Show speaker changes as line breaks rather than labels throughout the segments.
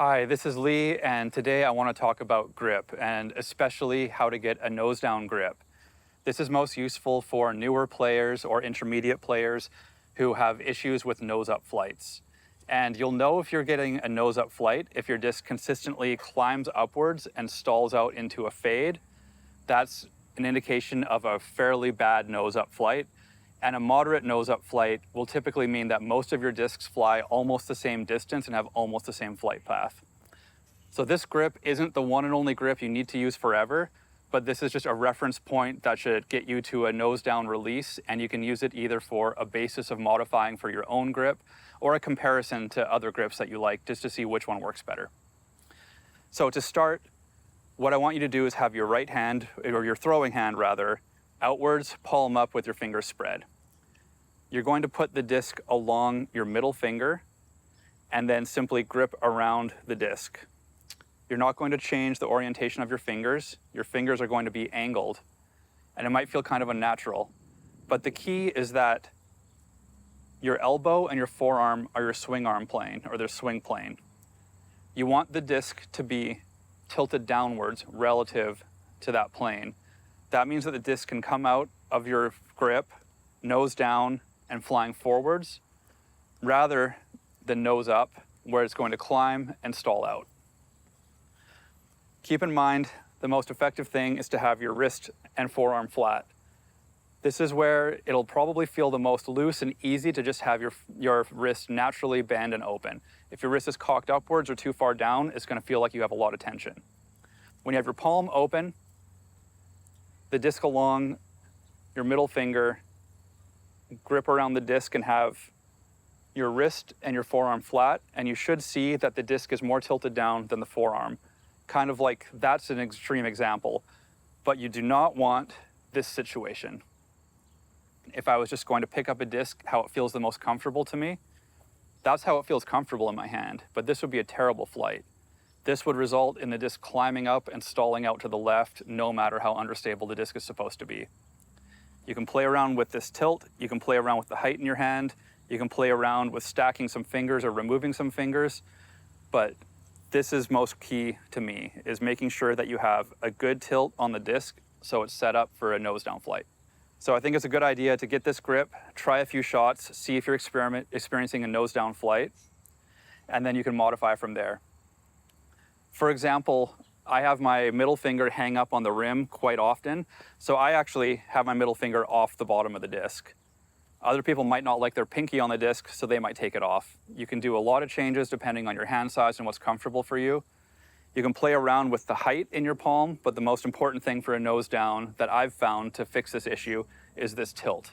Hi, this is Lee, and today I want to talk about grip, and especially how to get a nose-down grip. This is most useful for newer players or intermediate players who have issues with nose-up flights. And you'll know if you're getting a nose-up flight if your disc consistently climbs upwards and stalls out into a fade. That's an indication of a fairly bad nose-up flight. And a moderate nose-up flight will typically mean that most of your discs fly almost the same distance and have almost the same flight path. So this grip isn't the one and only grip you need to use forever, but this is just a reference point that should get you to a nose-down release, and you can use it either for a basis of modifying for your own grip or a comparison to other grips that you like, just to see which one works better. So to start, what I want you to do is have your right hand, or your throwing hand rather, outwards, palm up with your fingers spread. You're going to put the disc along your middle finger and then simply grip around the disc. You're not going to change the orientation of your fingers. Your fingers are going to be angled, and it might feel kind of unnatural. But the key is that your elbow and your forearm are your swing arm plane, or their swing plane. You want the disc to be tilted downwards relative to that plane. That means that the disc can come out of your grip, nose down, and flying forwards, rather than nose up, where it's going to climb and stall out. Keep in mind, the most effective thing is to have your wrist and forearm flat. This is where it'll probably feel the most loose and easy to just have your wrist naturally bend and open. If your wrist is cocked upwards or too far down, it's going to feel like you have a lot of tension. When you have your palm open, the disc along your middle finger, grip around the disc and have your wrist and your forearm flat, and you should see that the disc is more tilted down than the forearm. Kind of like that's an extreme example, but you do not want this situation. If I was just going to pick up a disc, how it feels the most comfortable to me, that's how it feels comfortable in my hand, but this would be a terrible flight. This would result in the disc climbing up and stalling out to the left, no matter how understable the disc is supposed to be. You can play around with this tilt, you can play around with the height in your hand, you can play around with stacking some fingers or removing some fingers, but this is most key to me, is making sure that you have a good tilt on the disc so it's set up for a nose-down flight. So I think it's a good idea to get this grip, try a few shots, see if you're experiencing a nose-down flight, and then you can modify from there. For example, I have my middle finger hang up on the rim quite often, so I actually have my middle finger off the bottom of the disc. Other people might not like their pinky on the disc, so they might take it off. You can do a lot of changes depending on your hand size and what's comfortable for you. You can play around with the height in your palm, but the most important thing for a nose down that I've found to fix this issue is this tilt.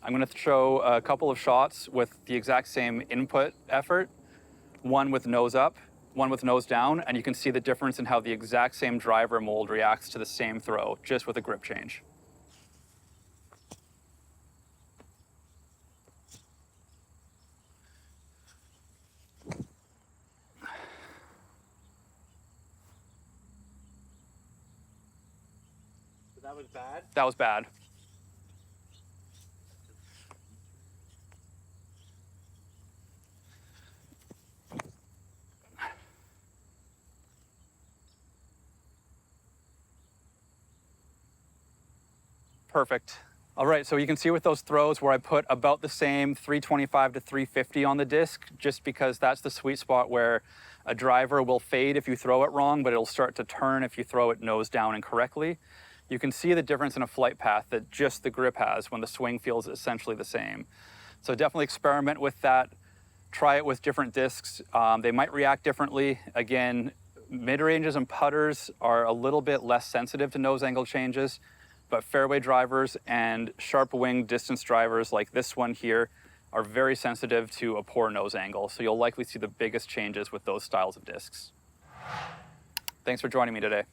I'm going to show a couple of shots with the exact same input effort, one with nose up, one with nose down, and you can see the difference in how the exact same driver mold reacts to the same throw, just with a grip change.
So that was bad?
That was bad. Perfect. All right, so you can see with those throws where I put about the same 325 to 350 on the disc, just because that's the sweet spot where a driver will fade if you throw it wrong, but it'll start to turn if you throw it nose down incorrectly. You can see the difference in a flight path that just the grip has when the swing feels essentially the same. So definitely experiment with that. Try it with different discs. They might react differently. Again, mid-ranges and putters are a little bit less sensitive to nose angle changes, but fairway drivers and sharp wing distance drivers like this one here are very sensitive to a poor nose angle. So you'll likely see the biggest changes with those styles of discs. Thanks for joining me today.